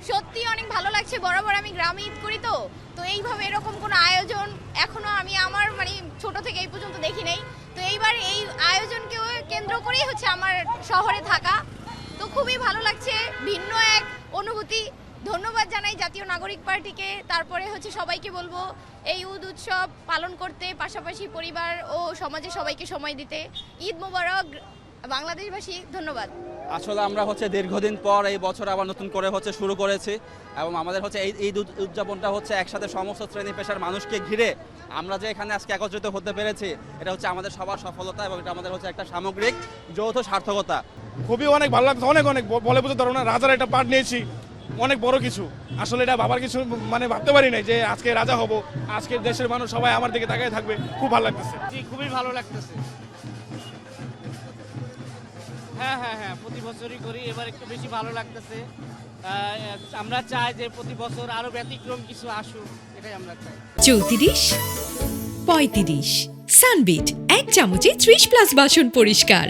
সত্যি অনেক ভালো লাগছে। বরাবর আমি গ্রামে ঈদ করি, তো তো এইভাবে এরকম কোনো আয়োজন এখনো আমি আমার মানে ছোট থেকে এই পর্যন্ত দেখি নাই। তো এইবার এই আয়োজনকে কেন্দ্র করেই হচ্ছে আমার শহরে থাকা, তো খুবই ভালো লাগছে, ভিন্ন এক অনুভূতি। ধন্যবাদ জানাই জাতীয় নাগরিক পার্টিকে। তারপরে হচ্ছে সবাইকে বলবো এই ঈদ উৎসব পালন করতে, পাশাপাশি পরিবার ও সমাজে সবাইকে সময় দিতে। ঈদ মোবারক বাংলাদেশবাসী, ধন্যবাদ। আসলে আমরা হচ্ছে দীর্ঘদিন পর এই বছর আবার নতুন করে হচ্ছে শুরু করেছি, এবং আমাদের হচ্ছে এই ঈদ উদযাপনটা হচ্ছে একসাথে সমস্ত শ্রেণী পেশার মানুষকে ঘিরে আমরা যে এখানে আজকে একত্রিত হতে পেরেছি, এটা হচ্ছে আমাদের সবার সফলতা, এবং এটা আমাদের হচ্ছে একটা সামগ্রিক যৌথ সার্থকতা। খুবই অনেক ভালো লাগছে, অনেক অনেক বলে বুঝতে পারবো না। রাজার একটা পার্ট নিয়েছি, অনেক বড় কিছু। আসলে এটা বাবার কিছু মানে ভাবতে পারি নাই যে আজকে রাজা হব, আজকে দেশের মানুষ সবাই আমার দিকে তাকিয়ে থাকবে। খুব ভালো লাগতেছে। জি, খুবই ভালো লাগতেছে। হ্যাঁ হ্যাঁ হ্যাঁ, প্রতি বছরই করি, এবার একটু বেশি ভালো লাগতেছে। আমরা চাই যে প্রতি বছর আরো ব্যতিক্রম কিছু আসুক, এটাই আমরা চাই। 34, 35 সানবিট 1 চামচে 30+ বাসন পরিষ্কার।